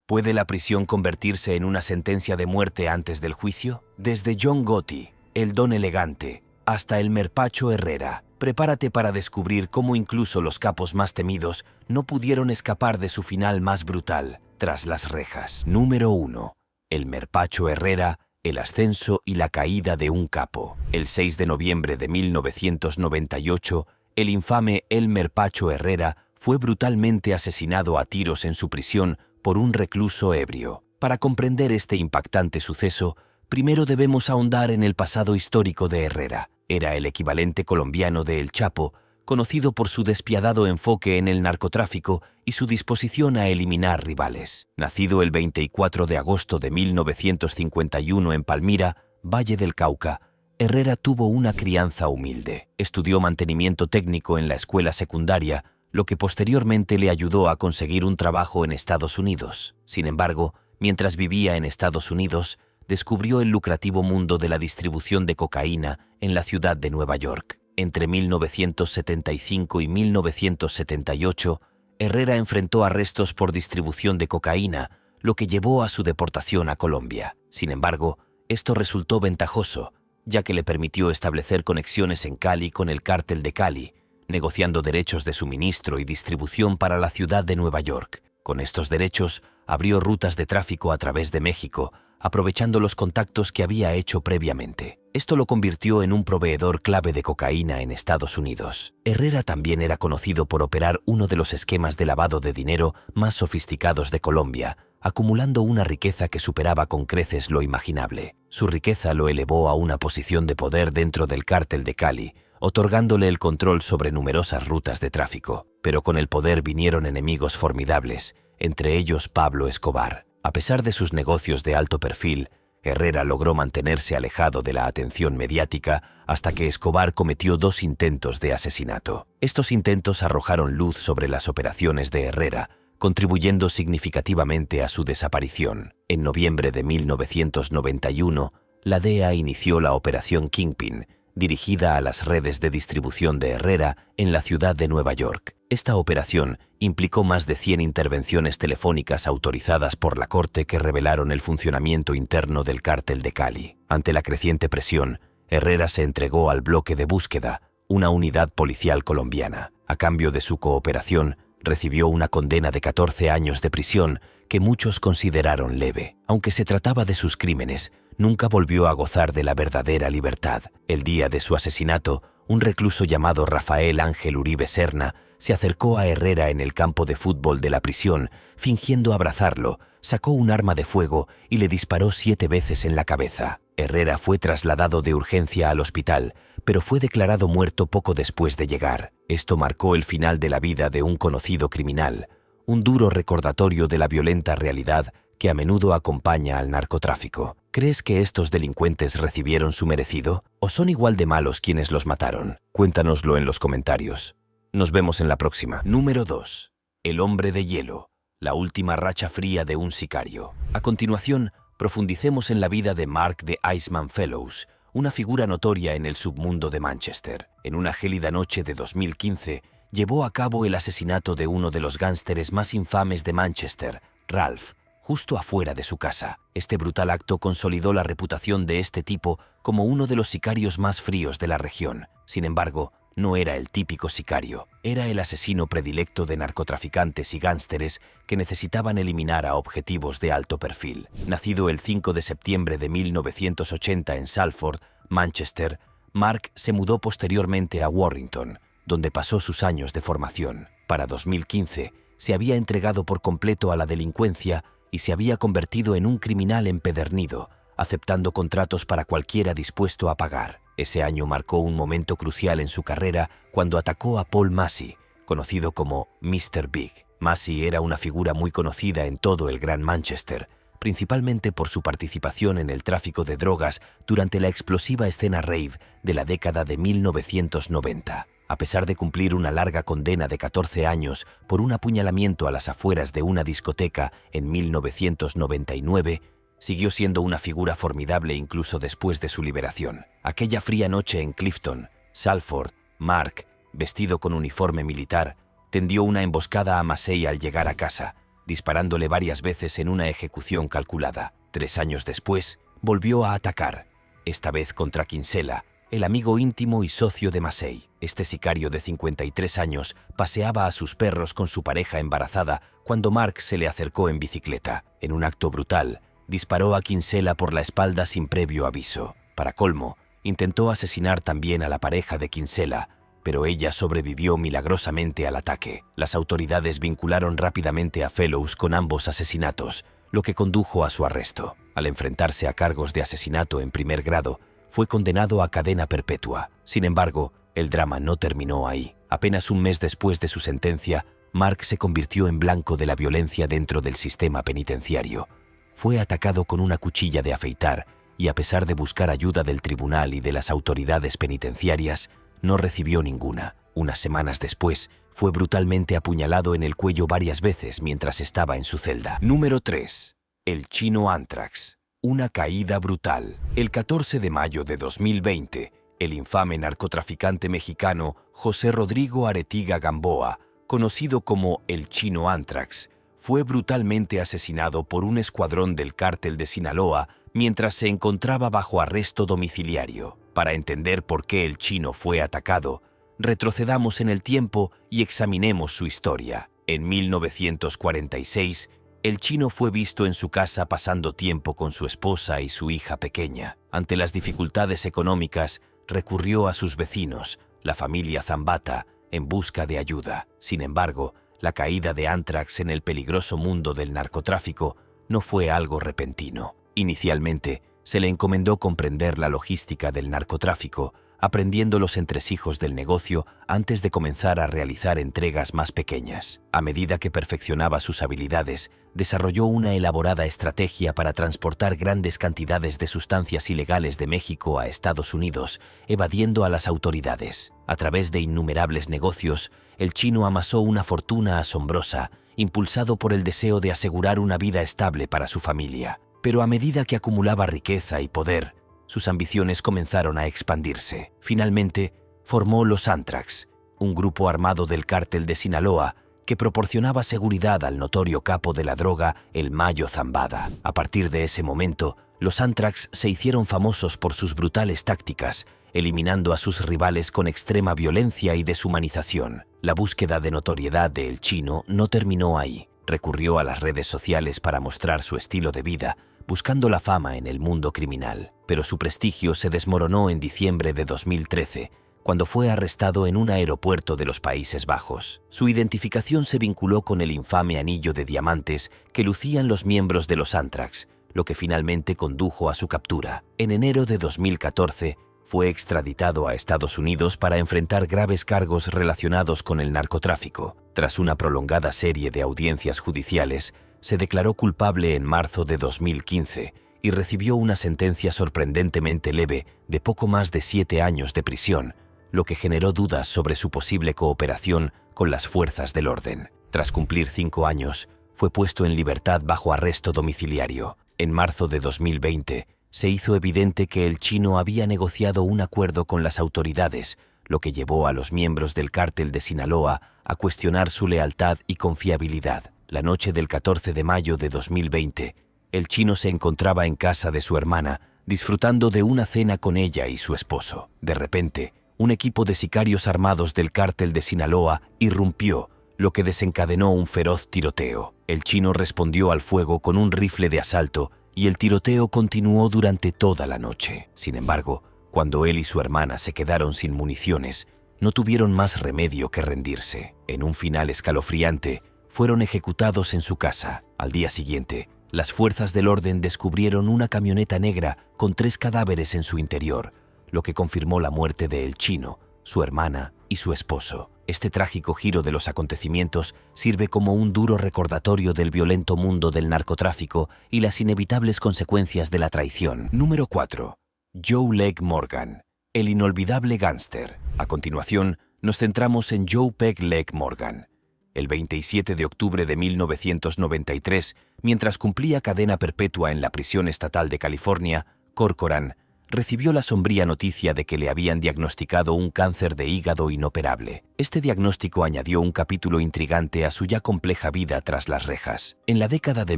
¿Puede la prisión convertirse en una sentencia de muerte antes del juicio? Desde John Gotti, el Don Elegante, hasta el Merpacho Herrera, prepárate para descubrir cómo incluso los capos más temidos no pudieron escapar de su final más brutal tras las rejas. Número 1. El Merpacho Herrera, el ascenso y la caída de un capo. El 6 de noviembre de 1998, el infame Elmer Pacho Herrera fue brutalmente asesinado a tiros en su prisión por un recluso ebrio. Para comprender este impactante suceso, primero debemos ahondar en el pasado histórico de Herrera. Era el equivalente colombiano de El Chapo, conocido por su despiadado enfoque en el narcotráfico y su disposición a eliminar rivales. Nacido el 24 de agosto de 1951 en Palmira, Valle del Cauca, Herrera tuvo una crianza humilde. Estudió mantenimiento técnico en la escuela secundaria, lo que posteriormente le ayudó a conseguir un trabajo en Estados Unidos. Sin embargo, mientras vivía en Estados Unidos, descubrió el lucrativo mundo de la distribución de cocaína en la ciudad de Nueva York. Entre 1975 y 1978, Herrera enfrentó arrestos por distribución de cocaína, lo que llevó a su deportación a Colombia. Sin embargo, esto resultó ventajoso, ya que le permitió establecer conexiones en Cali con el Cártel de Cali, negociando derechos de suministro y distribución para la ciudad de Nueva York. Con estos derechos, abrió rutas de tráfico a través de México, aprovechando los contactos que había hecho previamente. Esto lo convirtió en un proveedor clave de cocaína en Estados Unidos. Herrera también era conocido por operar uno de los esquemas de lavado de dinero más sofisticados de Colombia, acumulando una riqueza que superaba con creces lo imaginable. Su riqueza lo elevó a una posición de poder dentro del Cártel de Cali, otorgándole el control sobre numerosas rutas de tráfico. Pero con el poder vinieron enemigos formidables, entre ellos Pablo Escobar. A pesar de sus negocios de alto perfil, Herrera logró mantenerse alejado de la atención mediática hasta que Escobar cometió 2 intentos de asesinato. Estos intentos arrojaron luz sobre las operaciones de Herrera, contribuyendo significativamente a su desaparición. En noviembre de 1991, la DEA inició la Operación Kingpin, dirigida a las redes de distribución de Herrera en la ciudad de Nueva York. Esta operación implicó más de 100 intervenciones telefónicas autorizadas por la Corte que revelaron el funcionamiento interno del Cártel de Cali. Ante la creciente presión, Herrera se entregó al bloque de búsqueda, una unidad policial colombiana. A cambio de su cooperación, recibió una condena de 14 años de prisión que muchos consideraron leve. Aunque se trataba de sus crímenes, nunca volvió a gozar de la verdadera libertad. El día de su asesinato, un recluso llamado Rafael Ángel Uribe Serna se acercó a Herrera en el campo de fútbol de la prisión, fingiendo abrazarlo, sacó un arma de fuego y le disparó 7 veces en la cabeza. Herrera fue trasladado de urgencia al hospital, pero fue declarado muerto poco después de llegar. Esto marcó el final de la vida de un conocido criminal, un duro recordatorio de la violenta realidad que a menudo acompaña al narcotráfico. ¿Crees que estos delincuentes recibieron su merecido? ¿O son igual de malos quienes los mataron? Cuéntanoslo en los comentarios. Nos vemos en la próxima. Número 2. El hombre de hielo. La última racha fría de un sicario. A continuación, profundicemos en la vida de Mark the Iceman Fellows, una figura notoria en el submundo de Manchester. En una gélida noche de 2015, llevó a cabo el asesinato de uno de los gánsteres más infames de Manchester, Ralph, justo afuera de su casa. Este brutal acto consolidó la reputación de este tipo como uno de los sicarios más fríos de la región. Sin embargo, no era el típico sicario, era el asesino predilecto de narcotraficantes y gánsteres que necesitaban eliminar a objetivos de alto perfil. Nacido el 5 de septiembre de 1980 en Salford, Manchester, Mark se mudó posteriormente a Warrington, donde pasó sus años de formación. Para 2015, se había entregado por completo a la delincuencia y se había convertido en un criminal empedernido, aceptando contratos para cualquiera dispuesto a pagar. Ese año marcó un momento crucial en su carrera cuando atacó a Paul Massey, conocido como Mr. Big. Massey era una figura muy conocida en todo el Gran Manchester, principalmente por su participación en el tráfico de drogas durante la explosiva escena rave de la década de 1990. A pesar de cumplir una larga condena de 14 años por un apuñalamiento a las afueras de una discoteca en 1999, siguió siendo una figura formidable incluso después de su liberación. Aquella fría noche en Clifton, Salford, Mark, vestido con uniforme militar, tendió una emboscada a Massey al llegar a casa, disparándole varias veces en una ejecución calculada. 3 años después, volvió a atacar, esta vez contra Kinsella, el amigo íntimo y socio de Massey. Este sicario de 53 años paseaba a sus perros con su pareja embarazada cuando Mark se le acercó en bicicleta. En un acto brutal, disparó a Kinsella por la espalda sin previo aviso. Para colmo, intentó asesinar también a la pareja de Kinsella, pero ella sobrevivió milagrosamente al ataque. Las autoridades vincularon rápidamente a Fellows con ambos asesinatos, lo que condujo a su arresto. Al enfrentarse a cargos de asesinato en primer grado, fue condenado a cadena perpetua. Sin embargo, el drama no terminó ahí. Apenas un mes después de su sentencia, Mark se convirtió en blanco de la violencia dentro del sistema penitenciario. Fue atacado con una cuchilla de afeitar y, a pesar de buscar ayuda del tribunal y de las autoridades penitenciarias, no recibió ninguna. Unas semanas después, fue brutalmente apuñalado en el cuello varias veces mientras estaba en su celda. Número 3. El chino Anthrax. Una caída brutal. El 14 de mayo de 2020, el infame narcotraficante mexicano José Rodrigo Aretiga Gamboa, conocido como el chino Anthrax, fue brutalmente asesinado por un escuadrón del cártel de Sinaloa mientras se encontraba bajo arresto domiciliario. Para entender por qué el chino fue atacado, retrocedamos en el tiempo y examinemos su historia. En 1946, el chino fue visto en su casa pasando tiempo con su esposa y su hija pequeña. Ante las dificultades económicas, recurrió a sus vecinos, la familia Zambata, en busca de ayuda. Sin embargo, la caída de Anthrax en el peligroso mundo del narcotráfico no fue algo repentino. Inicialmente, se le encomendó comprender la logística del narcotráfico, aprendiendo los entresijos del negocio antes de comenzar a realizar entregas más pequeñas. A medida que perfeccionaba sus habilidades, desarrolló una elaborada estrategia para transportar grandes cantidades de sustancias ilegales de México a Estados Unidos, evadiendo a las autoridades. A través de innumerables negocios, el chino amasó una fortuna asombrosa, impulsado por el deseo de asegurar una vida estable para su familia. Pero a medida que acumulaba riqueza y poder, sus ambiciones comenzaron a expandirse. Finalmente, formó los Anthrax, un grupo armado del cártel de Sinaloa que proporcionaba seguridad al notorio capo de la droga, el Mayo Zambada. A partir de ese momento, los Anthrax se hicieron famosos por sus brutales tácticas, eliminando a sus rivales con extrema violencia y deshumanización. La búsqueda de notoriedad de El Chino no terminó ahí. Recurrió a las redes sociales para mostrar su estilo de vida, buscando la fama en el mundo criminal. Pero su prestigio se desmoronó en diciembre de 2013, cuando fue arrestado en un aeropuerto de los Países Bajos. Su identificación se vinculó con el infame anillo de diamantes que lucían los miembros de los Anthrax, lo que finalmente condujo a su captura. En enero de 2014, fue extraditado a Estados Unidos para enfrentar graves cargos relacionados con el narcotráfico. Tras una prolongada serie de audiencias judiciales, se declaró culpable en marzo de 2015 y recibió una sentencia sorprendentemente leve de poco más de 7 años de prisión, lo que generó dudas sobre su posible cooperación con las fuerzas del orden. Tras cumplir 5 años, fue puesto en libertad bajo arresto domiciliario. En marzo de 2020, se hizo evidente que el chino había negociado un acuerdo con las autoridades, lo que llevó a los miembros del cártel de Sinaloa a cuestionar su lealtad y confiabilidad. La noche del 14 de mayo de 2020, el chino se encontraba en casa de su hermana, disfrutando de una cena con ella y su esposo. De repente, un equipo de sicarios armados del cártel de Sinaloa irrumpió, lo que desencadenó un feroz tiroteo. El chino respondió al fuego con un rifle de asalto y el tiroteo continuó durante toda la noche. Sin embargo, cuando él y su hermana se quedaron sin municiones, no tuvieron más remedio que rendirse. En un final escalofriante, fueron ejecutados en su casa. Al día siguiente, las fuerzas del orden descubrieron una camioneta negra con 3 cadáveres en su interior, lo que confirmó la muerte de El Chino, su hermana y su esposo. Este trágico giro de los acontecimientos sirve como un duro recordatorio del violento mundo del narcotráfico y las inevitables consecuencias de la traición. Número 4. Joe Leg Morgan, el inolvidable gángster. A continuación, nos centramos en Joe Peg Leg Morgan. El 27 de octubre de 1993, mientras cumplía cadena perpetua en la prisión estatal de California, Corcoran, recibió la sombría noticia de que le habían diagnosticado un cáncer de hígado inoperable. Este diagnóstico añadió un capítulo intrigante a su ya compleja vida tras las rejas. En la década de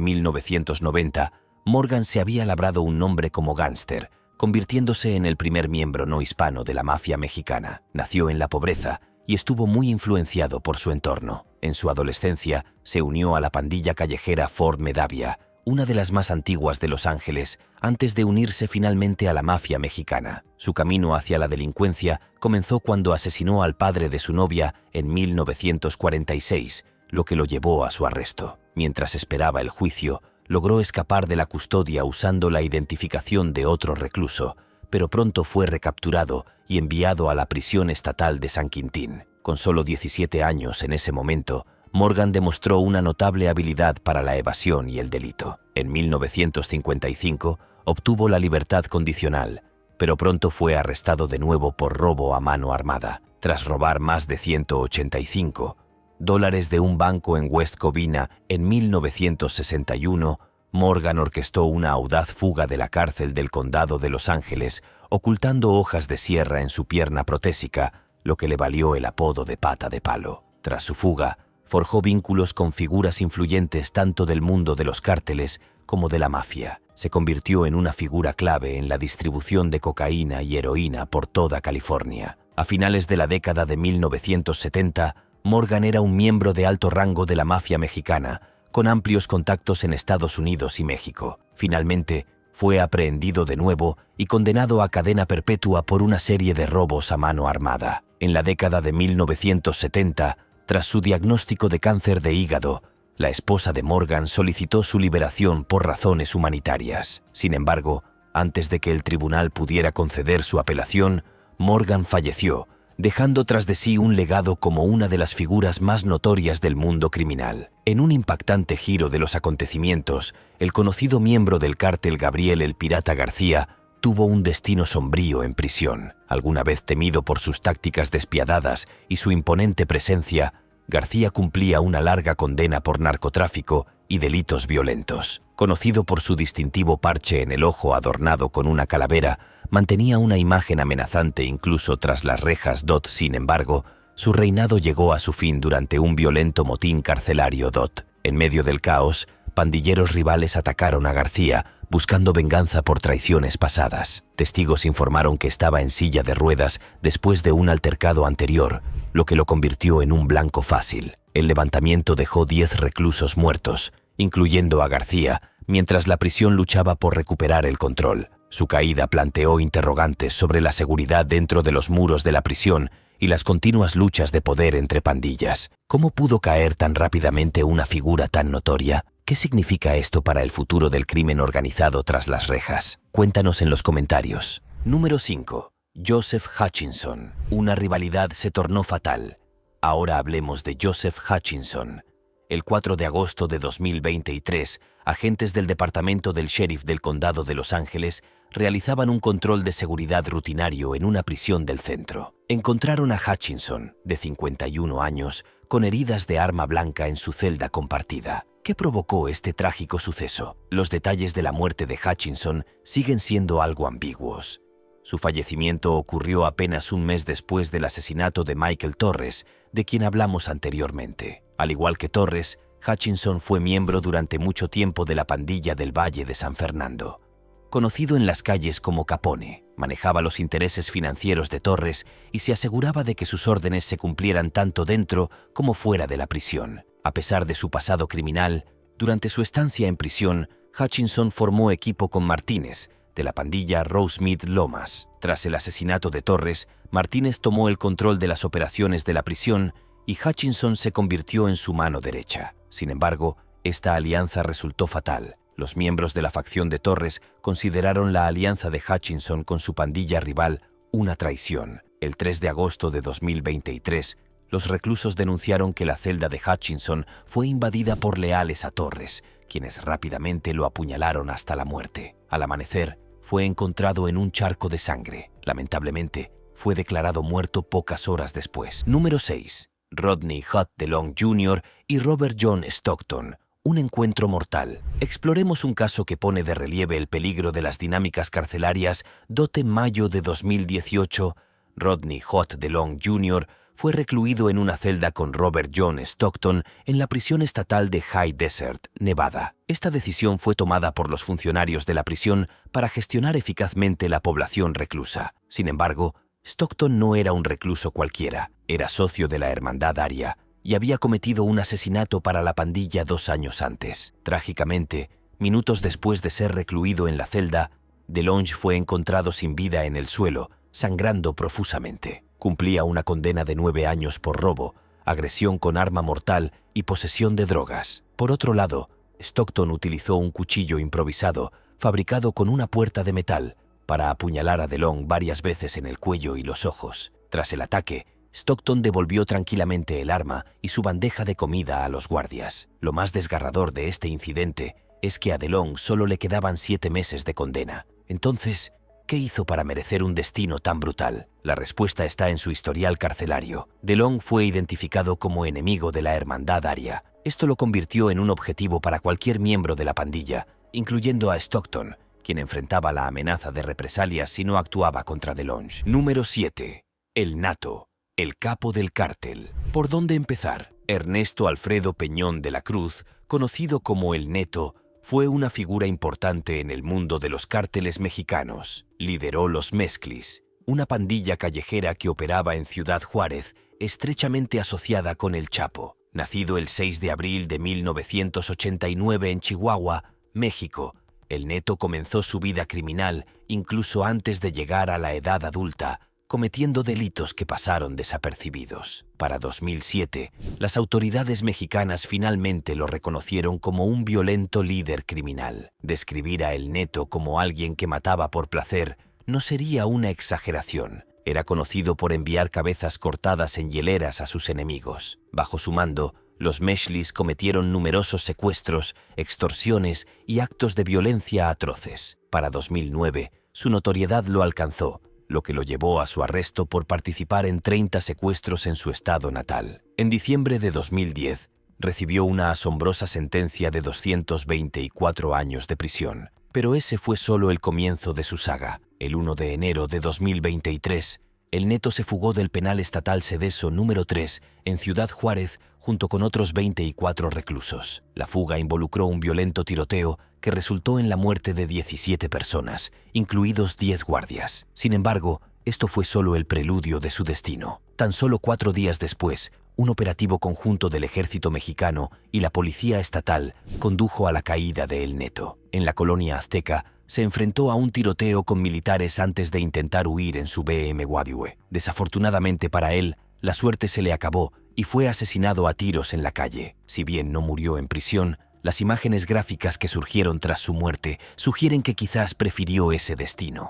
1990, Morgan se había labrado un nombre como gángster, convirtiéndose en el primer miembro no hispano de la mafia mexicana. Nació en la pobreza y estuvo muy influenciado por su entorno. En su adolescencia, se unió a la pandilla callejera Ford Medavia, una de las más antiguas de Los Ángeles, antes de unirse finalmente a la mafia mexicana. Su camino hacia la delincuencia comenzó cuando asesinó al padre de su novia en 1946, lo que lo llevó a su arresto. Mientras esperaba el juicio, logró escapar de la custodia usando la identificación de otro recluso, pero pronto fue recapturado y enviado a la prisión estatal de San Quintín. Con solo 17 años en ese momento, Morgan demostró una notable habilidad para la evasión y el delito. En 1955 obtuvo la libertad condicional, pero pronto fue arrestado de nuevo por robo a mano armada. Tras robar más de $185 de un banco en West Covina en 1961, Morgan orquestó una audaz fuga de la cárcel del condado de Los Ángeles, ocultando hojas de sierra en su pierna protésica, lo que le valió el apodo de Pata de Palo. Tras su fuga, forjó vínculos con figuras influyentes tanto del mundo de los cárteles como de la mafia. Se convirtió en una figura clave en la distribución de cocaína y heroína por toda California. A finales de la década de 1970, Morgan era un miembro de alto rango de la mafia mexicana, con amplios contactos en Estados Unidos y México. Finalmente, fue aprehendido de nuevo y condenado a cadena perpetua por una serie de robos a mano armada. En la década de 1970, tras su diagnóstico de cáncer de hígado, la esposa de Morgan solicitó su liberación por razones humanitarias. Sin embargo, antes de que el tribunal pudiera conceder su apelación, Morgan falleció, dejando tras de sí un legado como una de las figuras más notorias del mundo criminal. En un impactante giro de los acontecimientos, el conocido miembro del cártel Gabriel el Pirata García tuvo un destino sombrío en prisión. Alguna vez temido por sus tácticas despiadadas y su imponente presencia, García cumplía una larga condena por narcotráfico y delitos violentos. Conocido por su distintivo parche en el ojo adornado con una calavera, mantenía una imagen amenazante incluso tras las rejas. Sin embargo, su reinado llegó a su fin durante un violento motín carcelario. En medio del caos, pandilleros rivales atacaron a García, buscando venganza por traiciones pasadas. Testigos informaron que estaba en silla de ruedas después de un altercado anterior, lo que lo convirtió en un blanco fácil. El levantamiento dejó 10 reclusos muertos, incluyendo a García, mientras la prisión luchaba por recuperar el control. Su caída planteó interrogantes sobre la seguridad dentro de los muros de la prisión y las continuas luchas de poder entre pandillas. ¿Cómo pudo caer tan rápidamente una figura tan notoria? ¿Qué significa esto para el futuro del crimen organizado tras las rejas? Cuéntanos en los comentarios. Número 5. Joseph Hutchinson. Una rivalidad se tornó fatal. Ahora hablemos de Joseph Hutchinson. El 4 de agosto de 2023, agentes del Departamento del Sheriff del Condado de Los Ángeles realizaban un control de seguridad rutinario en una prisión del centro. Encontraron a Hutchinson, de 51 años, con heridas de arma blanca en su celda compartida. ¿Qué provocó este trágico suceso? Los detalles de la muerte de Hutchinson siguen siendo algo ambiguos. Su fallecimiento ocurrió apenas un mes después del asesinato de Michael Torres, de quien hablamos anteriormente. Al igual que Torres, Hutchinson fue miembro durante mucho tiempo de la pandilla del Valle de San Fernando. Conocido en las calles como Capone, manejaba los intereses financieros de Torres y se aseguraba de que sus órdenes se cumplieran tanto dentro como fuera de la prisión. A pesar de su pasado criminal, durante su estancia en prisión, Hutchinson formó equipo con Martínez, de la pandilla Rosemead Lomas. Tras el asesinato de Torres, Martínez tomó el control de las operaciones de la prisión y Hutchinson se convirtió en su mano derecha. Sin embargo, esta alianza resultó fatal. Los miembros de la facción de Torres consideraron la alianza de Hutchinson con su pandilla rival una traición. El 3 de agosto de 2023, los reclusos denunciaron que la celda de Hutchinson fue invadida por leales a Torres, quienes rápidamente lo apuñalaron hasta la muerte. Al amanecer, fue encontrado en un charco de sangre. Lamentablemente, fue declarado muerto pocas horas después. Número 6. Rodney Hutt DeLong Jr. y Robert John Stockton, un encuentro mortal. Exploremos un caso que pone de relieve el peligro de las dinámicas carcelarias. 12 mayo de 2018, Rodney Hood DeLong Jr. fue recluido en una celda con Robert John Stockton en la prisión estatal de High Desert, Nevada. Esta decisión fue tomada por los funcionarios de la prisión para gestionar eficazmente la población reclusa. Sin embargo, Stockton no era un recluso cualquiera, era socio de la Hermandad Aria y había cometido un asesinato para la pandilla 2 años antes. Trágicamente, minutos después de ser recluido en la celda, DeLong fue encontrado sin vida en el suelo, sangrando profusamente. Cumplía una condena de 9 años por robo, agresión con arma mortal y posesión de drogas. Por otro lado, Stockton utilizó un cuchillo improvisado, fabricado con una puerta de metal, para apuñalar a DeLong varias veces en el cuello y los ojos. Tras el ataque, Stockton devolvió tranquilamente el arma y su bandeja de comida a los guardias. Lo más desgarrador de este incidente es que a DeLong solo le quedaban 7 meses de condena. Entonces, ¿qué hizo para merecer un destino tan brutal? La respuesta está en su historial carcelario. DeLong fue identificado como enemigo de la Hermandad Aria. Esto lo convirtió en un objetivo para cualquier miembro de la pandilla, incluyendo a Stockton, quien enfrentaba la amenaza de represalias si no actuaba contra DeLong. Número 7. El Nato, el capo del cártel. ¿Por dónde empezar? Ernesto Alfredo Peñón de la Cruz, conocido como El Neto, fue una figura importante en el mundo de los cárteles mexicanos. Lideró los Mezclis, una pandilla callejera que operaba en Ciudad Juárez, estrechamente asociada con el Chapo. Nacido el 6 de abril de 1989 en Chihuahua, México, El Neto comenzó su vida criminal incluso antes de llegar a la edad adulta, cometiendo delitos que pasaron desapercibidos. Para 2007, las autoridades mexicanas finalmente lo reconocieron como un violento líder criminal. Describir a El Neto como alguien que mataba por placer no sería una exageración. Era conocido por enviar cabezas cortadas en hieleras a sus enemigos. Bajo su mando, los Mezclis cometieron numerosos secuestros, extorsiones y actos de violencia atroces. Para 2009, su notoriedad lo alcanzó, lo que lo llevó a su arresto por participar en 30 secuestros en su estado natal. En diciembre de 2010, recibió una asombrosa sentencia de 224 años de prisión. Pero ese fue solo el comienzo de su saga. El 1 de enero de 2023, El Neto se fugó del penal estatal Cedeso número 3 en Ciudad Juárez junto con otros 24 reclusos. La fuga involucró un violento tiroteo que resultó en la muerte de 17 personas, incluidos 10 guardias. Sin embargo, esto fue solo el preludio de su destino. Tan solo 4 días después, un operativo conjunto del ejército mexicano y la policía estatal condujo a la caída de El Neto. En la colonia azteca, se enfrentó a un tiroteo con militares antes de intentar huir en su BMW. Desafortunadamente para él, la suerte se le acabó y fue asesinado a tiros en la calle. Si bien no murió en prisión, las imágenes gráficas que surgieron tras su muerte sugieren que quizás prefirió ese destino.